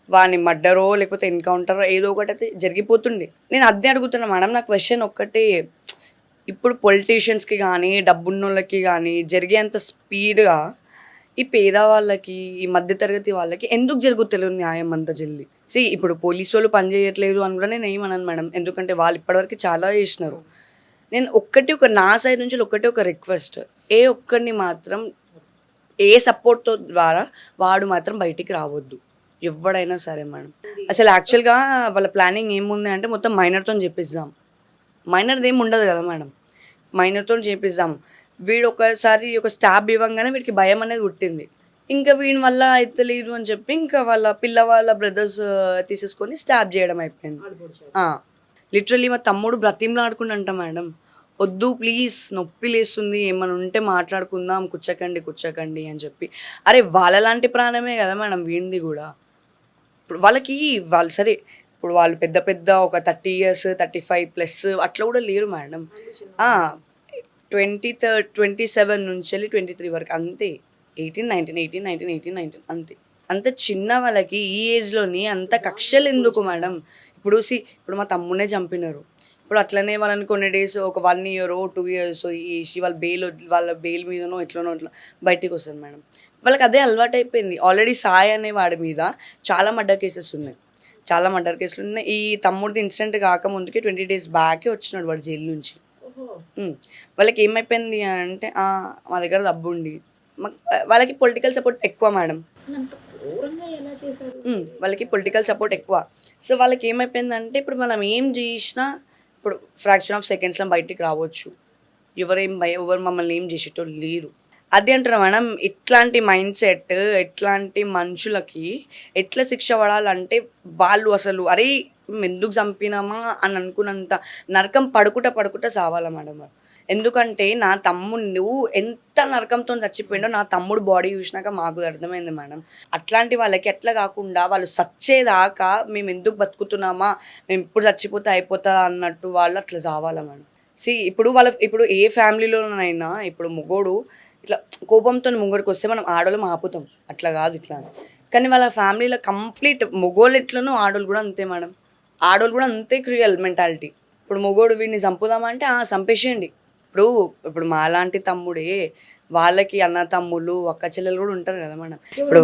వాని మర్డరో లేకపోతే ఎన్కౌంటరో ఏదో ఒకటి అయితే జరిగిపోతుండే. నేను అదే అడుగుతున్నా మేడం. నా క్వశ్చన్ ఒక్కటే, ఇప్పుడు పొలిటీషియన్స్కి కానీ డబ్బున్నోళ్ళకి కానీ జరిగేంత స్పీడ్గా ఈ పేదవాళ్ళకి, ఈ మధ్యతరగతి వాళ్ళకి ఎందుకు జరుగుతలేదు న్యాయం అంత జల్దీ? ఇప్పుడు పోలీసు వాళ్ళు పని చేయట్లేదు అని కూడా నేను ఏమన్నాను మేడం, ఎందుకంటే వాళ్ళు ఇప్పటివరకు చాలా చేసినారు. నేను నా సైడ్ నుంచి ఒక రిక్వెస్ట్, ఏ ఒక్కరిని మాత్రం ఏ సపోర్ట్తో ద్వారా వాడు మాత్రం బయటికి రావద్దు, ఎవడైనా సరే మేడం. అసలు యాక్చువల్గా వాళ్ళ ప్లానింగ్ ఏముంది అంటే మొత్తం మైనర్తో చేపిద్దాం. మైనర్ది ఏమి ఉండదు కదా మేడం, మైనర్తో చేపిద్దాం. వీడు ఒకసారి ఒక స్టాబ్ ఇవ్వగానే వీడికి భయం అనేది పుట్టింది. ఇంకా వీడి వల్ల అయితే లేదు అని చెప్పి ఇంకా వాళ్ళ బ్రదర్స్ తీసేసుకొని స్టాబ్ చేయడం అయిపోయింది. లిటరల్లీ మా తమ్ముడు బ్రతిమలాడుకుంటా మేడం, వద్దు ప్లీజ్ నొప్పి లేస్తుంది, ఏమైనా ఉంటే మాట్లాడుకుందాం, కూర్చోకండి అని చెప్పి. అరే వాళ్ళలాంటి ప్రాణమే కదా మేడం వీడిది కూడా. ఇప్పుడు వాళ్ళు సరే, ఇప్పుడు వాళ్ళు పెద్ద ఒక 30 years 35+ అట్లా కూడా లేరు మేడం. 27 నుంచి 23 వరకు అంతే. 18, 19 అంతే. అంత చిన్న వాళ్ళకి ఈ ఏజ్లోని అంత కక్షలు ఎందుకు మేడం? ఇప్పుడు మా తమ్మునే చంపినారు. ఇప్పుడు అట్లనే వాళ్ళని కొన్ని డేస్ ఒక 1 year 2 years వేసి వాళ్ళ బెయిల్ మీదనో ఎట్లనో అట్లా బయటికి వస్తుంది మేడం. వాళ్ళకి అదే అలవాటు అయిపోయింది. ఆల్రెడీ సాయి అనే వాడి మీద చాలా మర్డర్ కేసెస్ ఉన్నాయి. ఈ తమ్ముడిది ఇన్సిడెంట్ కాకముందుకి 20 days బ్యాకే వచ్చినాడు వాడు జైలు నుంచి. వాళ్ళకి ఏమైపోయింది అంటే మా దగ్గర డబ్బు ఉండి, వాళ్ళకి పొలిటికల్ సపోర్ట్ ఎక్కువ మేడం. వాళ్ళకి పొలిటికల్ సపోర్ట్ ఎక్కువ. సో వాళ్ళకి ఏమైపోయిందంటే ఇప్పుడు మనం ఏం చేసినా ఇప్పుడు ఫ్రాక్షన్ ఆఫ్ సెకండ్స్లో బయటికి రావచ్చు. ఎవరు మమ్మల్ని ఏం చేసేటోళ్ళు లేరు. అది అంటారు మేడం. ఇట్లాంటి మైండ్ సెట్, ఇట్లాంటి మనుషులకి ఎట్లా శిక్ష పడాలంటే వాళ్ళు అసలు అరే మేము ఎందుకు చంపినామా అని అనుకున్నంత నరకం పడుకుంటా సావాలా మేడం. ఎందుకంటే నా తమ్ముడు ఎంత నరకంతో చచ్చిపోయిండో నా తమ్ముడు బాడీ చూసినాక మాకు అర్థమైంది మేడం. అట్లాంటి వాళ్ళకి ఎట్లా కాకుండా వాళ్ళు చచ్చేదాకా మేము ఎందుకు బతుకుతున్నామా, మేము ఇప్పుడు చచ్చిపోతే అయిపోతా అన్నట్టు వాళ్ళు అట్లా చావాలా మేడం. ఇప్పుడు ఏ ఫ్యామిలీలోనైనా ఇప్పుడు మొగోడు ఇట్లా కోపంతో ముంగడికి వస్తే మనం ఆడోళ్ళం ఆపుతాం, అట్లా కాదు ఇట్లా అని. కానీ వాళ్ళ ఫ్యామిలీలో కంప్లీట్ మొగోళ్ళు ఎట్లనో ఆడోళ్ళు కూడా అంతే మేడం. ఆడోళ్ళు కూడా అంతే క్రూయల్ మెంటాలిటీ. ఇప్పుడు మొగోడు వీడిని చంపుదామంటే చంపేసేయండి. ఇప్పుడు మాలాంటి తమ్ముడే వాళ్ళకి అన్న తమ్ముళ్ళు అక్క చెల్లెలు కూడా ఉంటారు కదా మేడం. ఇప్పుడు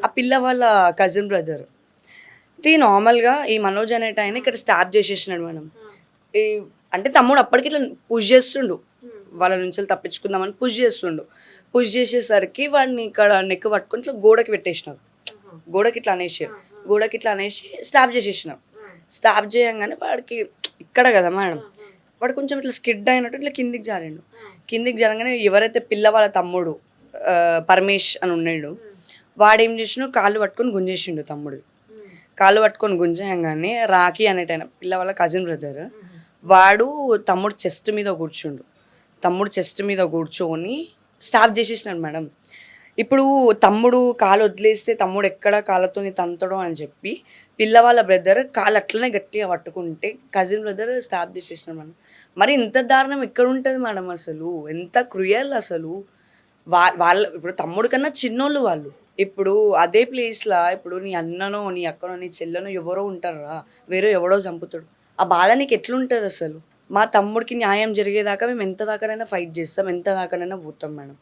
ఆ పిల్ల వాళ్ళ కజిన్ బ్రదర్ నార్మల్గా ఈ మనోజ్ అనేట ఆయన ఇక్కడ స్టాప్ చేసేసినాడు మేడం. అంటే తమ్ముడు అప్పటికి ఇట్లా పుష్ చేస్తుండు, వాళ్ళ నుంచి తప్పించుకుందామని పుష్ చేసేసరికి వాడిని ఇక్కడ నెక్ పట్టుకొని ఇట్లా గోడకి పెట్టేసినారు. గోడకి ఇట్లా అనేసి స్టాప్ చేసేసినారు. స్టాప్ చేయంగానే వాడికి ఇక్కడ కదా మేడం, వాడు కొంచెం ఇట్లా స్కిడ్ అయినట్టు ఇట్లా కిందికి జరగానే ఎవరైతే పిల్ల వాళ్ళ తమ్ముడు పరమేష్ అని ఉన్నాడు, వాడేం చేసినాడు కాళ్ళు పట్టుకొని గుంజేసిండు. కాళ్ళు పట్టుకొని గుంజేయంగానే రాఖీ అనేటైన పిల్ల వాళ్ళ కజిన్ బ్రదర్ వాడు తమ్ముడు చెస్ట్ మీద కూర్చొని స్టాప్ చేసేసినాడు మేడం. ఇప్పుడు తమ్ముడు కాలు వదిలేస్తే తమ్ముడు ఎక్కడ కాళ్ళతో తంతడో అని చెప్పి పిల్లవాళ్ళ బ్రదర్ కాలు అట్లనే గట్టిగా పట్టుకుంటే కజిన్ బ్రదర్ స్టాప్ చేసేసినాడు మేడం. మరి ఇంత దారుణం ఎక్కడ ఉంటుంది మేడం? అసలు ఎంత క్రూయల్ అసలు. వాళ్ళ ఇప్పుడు తమ్ముడు కన్నా చిన్నోళ్ళు వాళ్ళు. ఇప్పుడు అదే ప్లేస్లో ఇప్పుడు నీ అన్ననో నీ అక్కనో నీ చెల్లెనో ఎవరో ఉంటారా, వేరే ఎవడో చంపుతాడు. ఆ బాధ నీకు ఎట్లుంటుంది అసలు? మా తమ్ముడికి న్యాయం జరిగేదాకా మేము ఎంత దాకానైనా ఫైట్ చేస్తాం, ఎంత దాకానైనా పోతాం మేడం.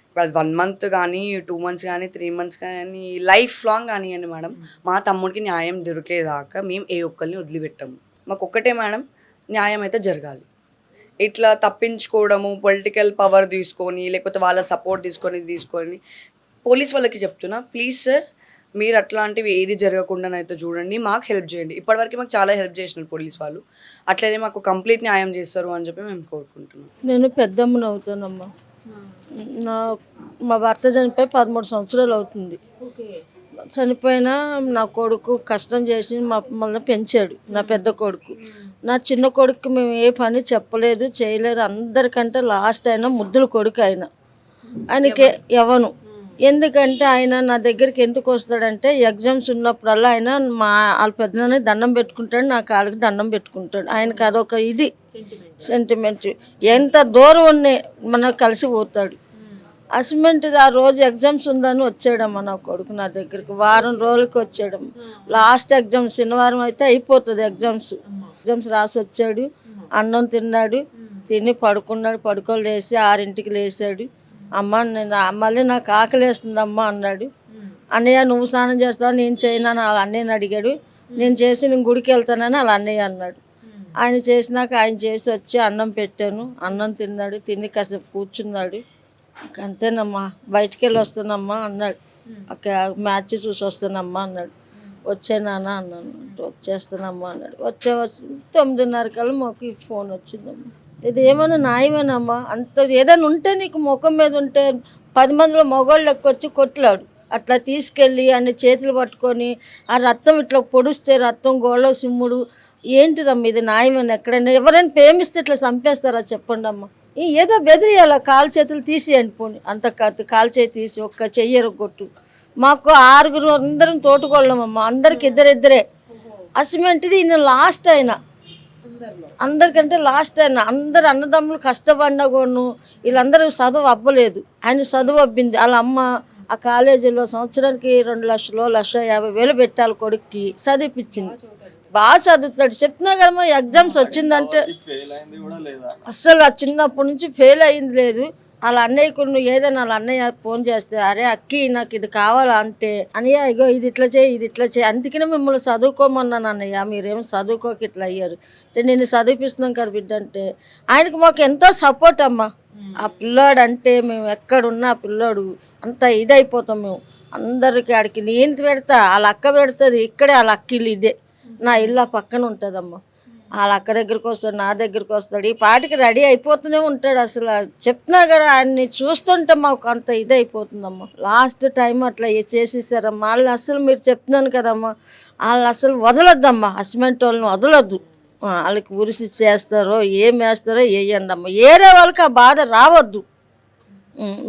ఇప్పుడు అది 1 month కానీ 2 months కానీ 3 months కానీ లైఫ్ లాంగ్ కానివ్వండి మేడం, మా తమ్ముడికి న్యాయం దొరికేదాకా మేము ఏ ఒక్కరిని వదిలిపెట్టాము. మాకు ఒక్కటే మేడం, న్యాయం అయితే జరగాలి. ఇట్లా తప్పించుకోవడము, పొలిటికల్ పవర్ తీసుకొని లేకపోతే వాళ్ళ సపోర్ట్ తీసుకొని పోలీస్ వాళ్ళకి చెప్తున్నా, ప్లీజ్ సార్ మీరు అట్లాంటివి ఏది జరగకుండానైతే చూడండి, మాకు హెల్ప్ చేయండి. ఇప్పటివరకు మాకు చాలా హెల్ప్ చేసినారు పోలీస్ వాళ్ళు, అట్లనే మాకు కంప్లీట్ న్యాయం చేస్తారు అని చెప్పి మేము కోరుకుంటున్నాం. నేను పెద్దమ్మని అవుతానమ్మా. మా భర్త చనిపోయి 13 సంవత్సరాలు అవుతుంది. చనిపోయినా నా కొడుకు కష్టం చేసి మమ్మల్ని పెంచాడు, నా పెద్ద కొడుకు. నా చిన్న కొడుకు మేము ఏ పని చెప్పలేదు, చేయలేదు. అందరికంటే లాస్ట్ అయినా ముద్దుల కొడుకు ఆయనకి ఎవను. ఎందుకంటే ఆయన నా దగ్గరికి ఎందుకు వస్తాడంటే ఎగ్జామ్స్ ఉన్నప్పుడల్లా ఆయన వాళ్ళ పెద్దలని దండం పెట్టుకుంటాడు, నా కాళ్ళకి దండం పెట్టుకుంటాడు. ఆయనకి అదొక ఇది సెంటిమెంట్. ఎంత దూరం ఉన్నాయి మనకు కలిసి పోతాడు. అసైన్మెంట్ ఆ రోజు ఎగ్జామ్స్ ఉందని వచ్చాడమ్మా నా కొడుకు నా దగ్గరికి. వారం రోజులకి వచ్చాడమ్మ. లాస్ట్ ఎగ్జామ్ శనివారం అయితే అయిపోతుంది ఎగ్జామ్స్ రాసి వచ్చాడు. అన్నం తిన్నాడు, తిని పడుకోని లేచి 6ంటికి లేచాడు. అమ్మ నేను మళ్ళీ నాకు ఆకలి వేస్తుందమ్మా అన్నాడు. అన్నయ్య నువ్వు స్నానం చేస్తావు, నేను చేయనని వాళ్ళ అన్నయ్యని అడిగాడు. నేను గుడికి వెళ్తానని వాళ్ళ అన్నయ్య అన్నాడు. ఆయన చేసినాక ఆయన చేసి వచ్చి అన్నం పెట్టాను. అన్నం తిన్నాడు, తిని కాసేపు కూర్చున్నాడు. అంతేనమ్మా, బయటికి వెళ్ళి వస్తానమ్మా అన్నాడు. మ్యాచ్ చూసి వస్తానమ్మా అన్నాడు. వచ్చానా అన్నాను. వచ్చేస్తానమ్మా అన్నాడు. వచ్చే 9:30 కల్లా మాకు ఈ ఫోన్ వచ్చిందమ్మా. ఇది ఏమైనా న్యాయమేనమ్మా? అంత ఏదైనా ఉంటే నీకు ముఖం మీద ఉంటే 10 మందిలో మగవాళ్ళు వచ్చి కొట్లాడు. అట్లా తీసుకెళ్ళి అన్ని చేతులు పట్టుకొని ఆ రక్తం ఇట్లా పొడిస్తే రక్తం గోళ్ళ సిమ్ముడు ఏంటిదమ్మా? ఇది న్యాయమేనా? ఎక్కడైనా ఎవరైనా ప్రేమిస్తే ఇట్లా చంపేస్తారా చెప్పండి అమ్మ? ఏదో బెదిరియాల కాలు చేతులు తీసేయండి పోనీ. అంత కాలు చేతి తీసి ఒక్క చెయ్యరు కొట్టు. మాకు 6 అందరం తోటుకోళ్ళమమ్మ, అందరికి ఇద్దరే. అసమెంటిది ఈయన లాస్ట్ అయినా, అందరికంటే లాస్ట్ అయినా. అందరు అన్నదమ్ములు కష్టపడినా కూడా వీళ్ళందరూ చదువు అవ్వలేదు, ఆయన చదువు అబ్బింది. వాళ్ళ అమ్మ ఆ కాలేజీలో సంవత్సరానికి 2 లక్షలు 1,50,000 పెట్టాలి కొడుక్కి, చదివిపించింది. బాగా చదువుతాడు. చెప్తున్నా కదమ్మా, ఎగ్జామ్స్ వచ్చిందంటే అస్సలు ఆ చిన్నప్పటి నుంచి ఫెయిల్ అయింది లేదు. వాళ్ళ అన్నయ్యకు ఏదైనా వాళ్ళ అన్నయ్య ఫోన్ చేస్తే, అరే అక్కి నాకు ఇది కావాలా అంటే, అన్నయ్య ఇగో ఇది ఇట్లా చేయి. అందుకనే మిమ్మల్ని చదువుకోమన్నాను అన్నయ్య, మీరేమో చదువుకోక ఇట్లా అయ్యారు అంటే, నేను చదివిపిస్తున్నాం కదా బిడ్డ అంటే ఆయనకు మాకు ఎంతో సపోర్ట్ అమ్మా. ఆ పిల్లాడు అంటే మేము ఎక్కడున్నా ఆ పిల్లాడు అంత ఇదైపోతాం మేము. అందరికి ఆడికి నేను పెడతా, వాళ్ళ అక్క పెడుతుంది. ఇక్కడే వాళ్ళ అక్క ఇల్లు ఇదే, నా ఇల్లు ఆ పక్కన ఉంటుందమ్మా. వాళ్ళ అక్క దగ్గరికి వస్తాడు, నా దగ్గరికి వస్తాడు, ఈ పాటికి రెడీ అయిపోతూనే ఉంటాడు. అసలు చెప్తున్నా కదా, ఆయన్ని చూస్తుంటే మాకు అంత ఇది అయిపోతుందమ్మా. లాస్ట్ టైం అట్లా చేసేసారమ్మా. వాళ్ళు అసలు మీరు చెప్తున్నాను కదమ్మా, వాళ్ళు అసలు వదలొద్దమ్మా, హస్బెండ్ వాళ్ళని వదలొద్దు. వాళ్ళకి ఉరిసి చేస్తారో ఏం వేస్తారో వేయండి అమ్మ, ఏరే వాళ్ళకి ఆ బాధ రావద్దు.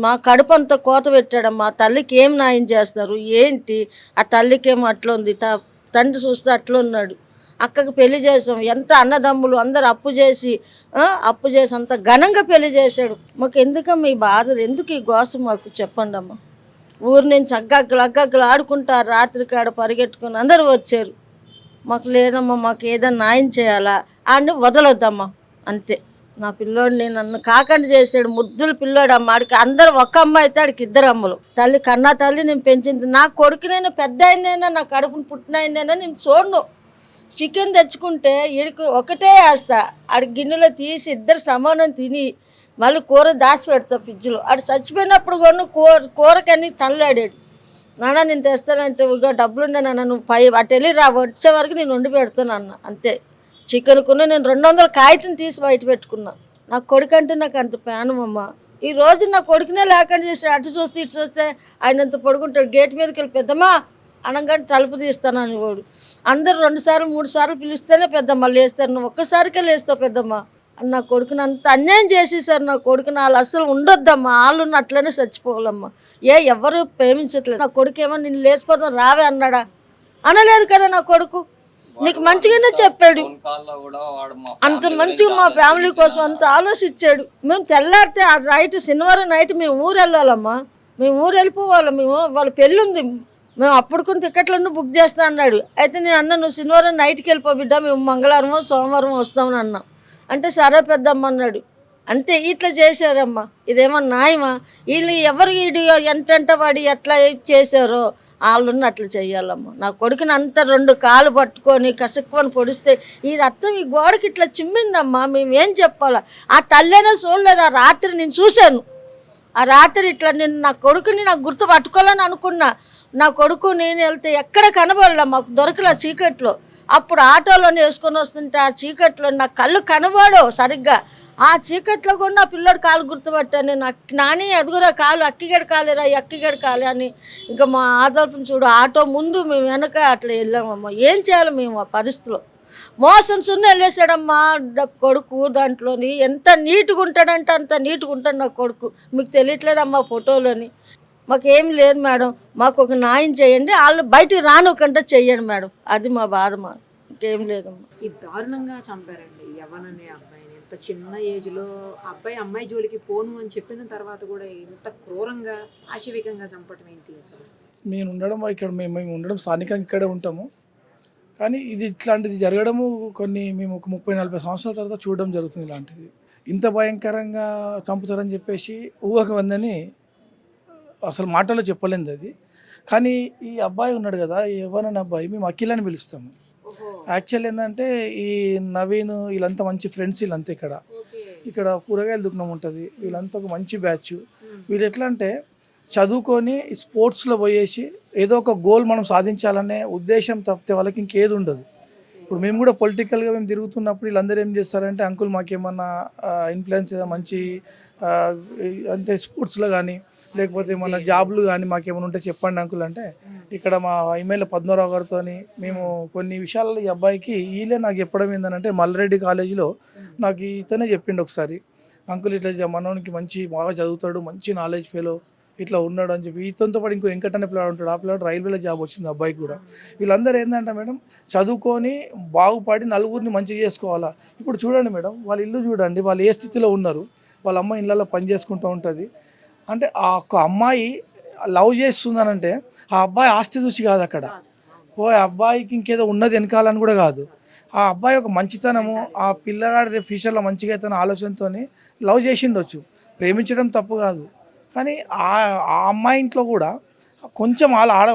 మా కడుపు అంతా కోత పెట్టాడమ్మా. తల్లికి ఏం న్యాయం చేస్తారు ఏంటి? ఆ తల్లికి ఏమో అట్లా ఉంది, తండ్రి చూస్తే అట్లా ఉన్నాడు. అక్కకి పెళ్లి చేసాం, ఎంత అన్నదమ్ములు అందరు అప్పు చేసి అంత ఘనంగా పెళ్లి చేశాడు. మాకు ఎందుకమ్మా ఈ బాధలు, ఎందుకు ఈ గోస మాకు చెప్పండి అమ్మ. ఊరి నుంచి అగ్గగ్గలు ఆడుకుంటారు, రాత్రి కాడ పరిగెట్టుకుని అందరూ వచ్చారు. మాకు లేదమ్మా, మాకు ఏదైనా న్యాయం చేయాలా అని వదలొద్దమ్మా అంతే. నా పిల్లోడిని నన్ను కాకండి చేశాడు, ముద్దులు పిల్లోడు అమ్మ. ఆడికి అందరు ఒక అమ్మ అయితే ఆడికి 2 అమ్మలు. తల్లి కన్నా తల్లి నేను పెంచింది. నా కొడుకునైనా పెద్ద అయినైనా నా కడుపును పుట్టిన అయినైనా నేను చూడను. చికెన్ తెచ్చుకుంటే వీడికి ఒకటే వేస్తా, ఆడి గిన్నెలో తీసి 2 సమానం తిని మళ్ళీ కూర దాచి పెడతా ఫ్రిడ్జ్లో. ఆడు చచ్చిపోయినప్పుడు కూడా కూరకని తనలాడాడు. నాన్న నేను తెస్తానంటే ఇక డబ్బులుండే నాన్న, నువ్వు అటు వెళ్ళి వచ్చే వరకు నేను వండి పెడతాను అన్న. అంతే. చికెన్ కొన్నా నేను 200 కాగితం తీసి బయట పెట్టుకున్నా. నా కొడుకు అంటే నాకు అంత ప్రాణం అమ్మ. ఈ రోజు నా కొడుకునే లేకుండా చేసి అటు చూస్తే ఇటు చూస్తే ఆయన అంత పడుకుంటాడు. గేట్ మీదకి వెళ్ళి పెద్దమ్మా అనగానే తలుపు తీస్తాను అని వాడు. అందరు 2 సార్లు 3 సార్లు పిలిస్తేనే పెద్దమ్మ లేస్తారు, నువ్వు ఒక్కసారికే లేస్తావు పెద్దమ్మ అని నా కొడుకుని అంత అన్యాయం చేసేసారు. నా కొడుకుని వాళ్ళు అసలు ఉండొద్దమ్మా, వాళ్ళు అట్లనే చచ్చిపోవాలమ్మా. ఎవరు ప్రేమించట్లేదు. నా కొడుకు ఏమో నేను లేచిపోతాం రావే అన్నాడా? అనలేదు కదా. నా కొడుకు నీకు మంచిగానే చెప్పాడు, అంత మంచిగా మా ఫ్యామిలీ కోసం అంత ఆలోచించాడు. మేము తెల్లారితే ఆ శనివారం నైట్ మేము ఊరు వెళ్ళాలమ్మా, మేము ఊరు వెళ్ళిపోవాలి. మేము వాళ్ళ పెళ్ళి ఉంది, మేము అప్పుడు కొన్ని టికెట్లను బుక్ చేస్తా అన్నాడు. అయితే నేను అన్నా నువ్వు శనివారం నైట్కి వెళ్ళిపో బిడ్డ, మేము మంగళవారం సోమవారం వస్తామని అన్నా. అంటే సరే పెద్దమ్మ అన్నాడు. అంతే. ఇట్లా చేశారమ్మా. ఇదేమో న్యాయమా? వీళ్ళు ఎవరు వీడు ఎంటంట వాడి ఎట్లా చేశారో వాళ్ళని అట్లా చెయ్యాలమ్మా. నా కొడుకుని అంతా 2 కాళ్ళు పట్టుకొని కసుక్కుని పొడిస్తే ఈ రక్తం ఈ గోడకి ఇట్లా చిమ్మిందమ్మా. మేమేం చెప్పాలా? ఆ తల్లైనా చూడలేదు. ఆ రాత్రి నేను చూశాను. ఆ రాత్రి ఇట్లా నేను నా కొడుకుని నాకు గుర్తు పట్టుకోవాలని అనుకున్నా. నా కొడుకు నేను వెళ్తే ఎక్కడ కనబడలే, మాకు దొరకలే చీకట్లో. అప్పుడు ఆటోలోనే వేసుకొని వస్తుంటే ఆ చీకట్లో నా కళ్ళు కనబడవు సరిగ్గా. ఆ చీకట్లో కూడా నా పిల్లోడు కాలు గుర్తుపట్టాను. నాకు నాని ఎదుగురా కాలు, అక్కిగడ కాలేరా, అక్కిగడ కాలే అని. ఇంకా మా ఆదర్శం చూడు, ఆటో ముందు మేము వెనక అట్లా వెళ్ళామమ్మా. ఏం చేయాలి మేము ఆ పరిస్థితిలో? మోసం సున్న వెళ్ళేసాడమ్మా కొడుకు. దాంట్లోని ఎంత నీట్గా ఉంటాడంటే అంత నీట్గా ఉంటాడు నా కొడుకు. మీకు తెలియట్లేదమ్మా ఫోటోలోని. మాకేం లేదు మేడం, మాకు ఒక న్యాయం చేయండి, వాళ్ళు బయటికి రానుకంటే చెయ్యండి మేడం. అది మా బాధ. ఇంకేం లేదమ్మా. ఈ దారుణంగా చంపారండి యవ్వననే అబ్బాయిని. ఇంత చిన్న ఏజ్లో అమ్మాయి జోలికి పోను అని చెప్పిన తర్వాత కూడా ఇంత క్రూరంగా ఆశవికంగా చంపడం ఏంటి అసలు? మేము ఉండడం స్థానికంగా ఇక్కడే ఉంటాము. కానీ ఇది ఇట్లాంటిది జరగడము మేము ఒక 30-40 సంవత్సరాల తర్వాత చూడడం జరుగుతుంది. ఇలాంటిది ఇంత భయంకరంగా చంపుతారని చెప్పేసి ఊహకు వందని అసలు మాటలో చెప్పలేంది అది. కానీ ఈ అబ్బాయి ఉన్నాడు కదా, ఎవరైనా అబ్బాయి, మేము అఖిల్ అని పిలుస్తాము. యాక్చువల్ ఏంటంటే ఈ నవీన్ వీళ్ళంతా మంచి ఫ్రెండ్స్. వీళ్ళంతా ఇక్కడ కూరగాయల దుకాణం ఉంటుంది. వీళ్ళంతా ఒక మంచి బ్యాచ్. వీళ్ళు ఎట్లా అంటే చదువుకొని స్పోర్ట్స్లో పోయేసి ఏదో ఒక గోల్ మనం సాధించాలనే ఉద్దేశం తప్పితే వాళ్ళకి ఇంకేది ఉండదు. ఇప్పుడు మేము కూడా పొలిటికల్గా మేము తిరుగుతున్నప్పుడు వీళ్ళందరూ ఏం చేస్తారంటే, అంకుల్ మాకేమన్నా ఇన్ఫ్లుయెన్స్ ఏదో మంచి అంటే స్పోర్ట్స్లో కానీ లేకపోతే మన జాబ్లు కానీ మాకేమైనా ఉంటే చెప్పండి అంకుల్ అంటే, ఇక్కడ మా ఎమ్మెల్యే పద్మరావు గారితో మేము కొన్ని విషయాల్లో ఈ అబ్బాయికి వీళ్ళే నాకు చెప్పడం ఏంటంటే, మల్లారెడ్డి కాలేజీలో నాకు ఇతనే చెప్పిండు ఒకసారి, అంకుల్ ఇట్లా మనోనికి బాగా చదువుతాడు, మంచి నాలెడ్జ్ ఫెలో ఇట్లా ఉన్నాడు అని చెప్పి. ఇతనితో పాటు ఇంకో వెంకటన్న పిల్లాడు ఉంటాడు, ఆ పిల్లాడు రైల్వేలో జాబ్ వచ్చింది అబ్బాయికి కూడా. వీళ్ళందరూ ఏంటంటే మేడం, చదువుకొని బాగుపడి నలుగురిని మంచిగా చేసుకోవాలా. ఇప్పుడు చూడండి మేడం, వాళ్ళ ఇల్లు చూడండి, వాళ్ళు ఏ స్థితిలో ఉన్నారు. వాళ్ళ అమ్మాయి ఇళ్ళల్లో పని చేసుకుంటూ ఉంటుంది. అంటే ఆ ఒక్క అమ్మాయి లవ్ చేస్తుందనంటే ఆ అబ్బాయి ఆస్తి చూసి కాదు, అక్కడ అబ్బాయికి ఇంకేదో ఉన్నది వెనకాలని కూడా కాదు. ఆ అబ్బాయి ఒక మంచితనము, ఆ పిల్లగాడి ఫ్యూచర్లో మంచిగా అయితే ఆలోచనతో లవ్ చేసిండొచ్చు. ప్రేమించడం తప్పు కాదు. కానీ ఆ అమ్మాయి ఇంట్లో కూడా కొంచెం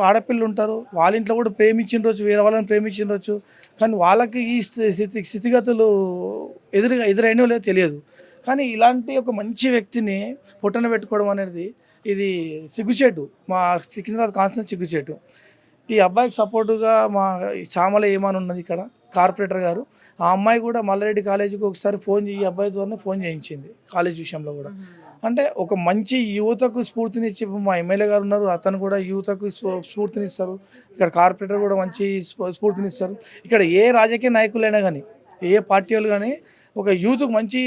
ఆడపిల్లలు ఉంటారు, వాళ్ళ ఇంట్లో కూడా ప్రేమించిండొచ్చు, వేరే వాళ్ళని ప్రేమించిండొచ్చు. కానీ వాళ్ళకి ఈ స్థితిగతులు ఎదురైనో లేదో తెలియదు. కానీ ఇలాంటి ఒక మంచి వ్యక్తిని పొట్టన పెట్టుకోవడం అనేది ఇది సిగ్గుచేటు. మా సికింద్రాబాద్ కాన్స్టిట్యూన్సీ సిగ్గుచేటు. ఈ అబ్బాయికి సపోర్టుగా మా చామల ఏమని ఉన్నది ఇక్కడ కార్పొరేటర్ గారు, ఆ అమ్మాయి కూడా మల్లారెడ్డి కాలేజీకి ఒకసారి ఫోన్ ఈ అబ్బాయి ద్వారా ఫోన్ చేయించింది కాలేజ్ విషయంలో కూడా. అంటే ఒక మంచి యువతకు స్ఫూర్తినిచ్చి మా ఎమ్మెల్యే గారు ఉన్నారు, అతను కూడా యువతకు స్ఫూర్తినిస్తారు. ఇక్కడ కార్పొరేటర్ కూడా మంచి స్ఫూర్తినిస్తారు. ఇక్కడ ఏ రాజకీయ నాయకులైనా కానీ ఏ పార్టీ వాళ్ళు కానీ ఒక యూత్కు మంచి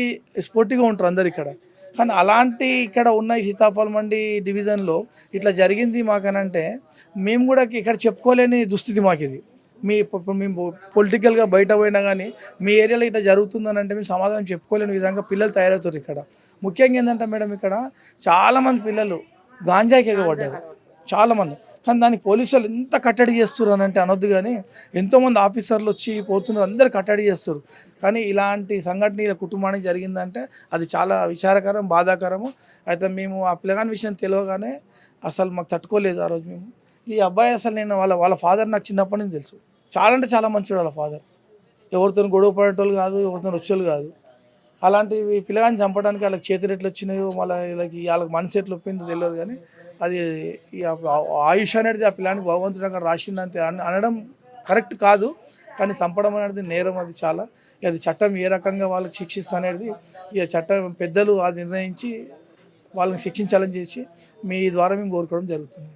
స్ఫూర్తిగా ఉంటారు అందరు ఇక్కడ. కానీ అలాంటి ఇక్కడ ఉన్న ఈ సీతాఫలం మండి డివిజన్లో ఇట్లా జరిగింది మాకనంటే మేము కూడా ఇక్కడ చెప్పుకోలేని దుస్థితి మాకు ఇది. ఇప్పుడు మేము పొలిటికల్గా బయట పోయినా కానీ మీ ఏరియాలో ఇట్లా జరుగుతుందని అంటే మేము సమాధానం చెప్పుకోలేని విధంగా పిల్లలు తయారవుతారు ఇక్కడ. ముఖ్యంగా ఏంటంటే మేడం ఇక్కడ చాలామంది పిల్లలు గాంజాకి ఎగబడ్డారు చాలామంది. కానీ దానికి పోలీసులు ఎంత కట్టడి చేస్తున్నారు అని అంటే అనొద్దు, కానీ ఎంతోమంది ఆఫీసర్లు వచ్చి పోతున్నారు, అందరు కట్టడి చేస్తారు. కానీ ఇలాంటి సంఘటన ఇలా కుటుంబానికి జరిగిందంటే అది చాలా విచారకరం, బాధాకరము. అయితే మేము ఆ పిల్లగాని విషయం తెలియగానే అసలు మాకు తట్టుకోలేదు ఆ రోజు. మేము ఈ అబ్బాయి అసలు నేను వాళ్ళ ఫాదర్ నాకు చిన్నప్పటి నుంచి తెలుసు. చాలా అంటే చాలా మంచివాడు వాళ్ళ ఫాదర్. ఎవరితో గొడవ పడేటోళ్ళు కాదు, ఎవరితో వచ్చేవాళ్ళు కాదు. అలాంటి పిల్లగాని చంపడానికి వాళ్ళకి చేతులు ఎట్లు వచ్చినాయో, మళ్ళీ వాళ్ళకి మనసు ఎట్లు ఒప్పిందో తెలియదు. కానీ అది ఆయుష్ అనేది ఆ పిల్లానికి భగవంతుడు అక్కడ రాసిందంతే అనడం కరెక్ట్ కాదు. కానీ చంపడం అనేది నేరం, అది చాలా. అది చట్టం ఏ రకంగా వాళ్ళకి శిక్షిస్తా అనేది ఇక చట్టం పెద్దలు అది నిర్ణయించి వాళ్ళని శిక్షించాలని చేసి మీ ద్వారా మేము కోరుకోవడం జరుగుతుంది.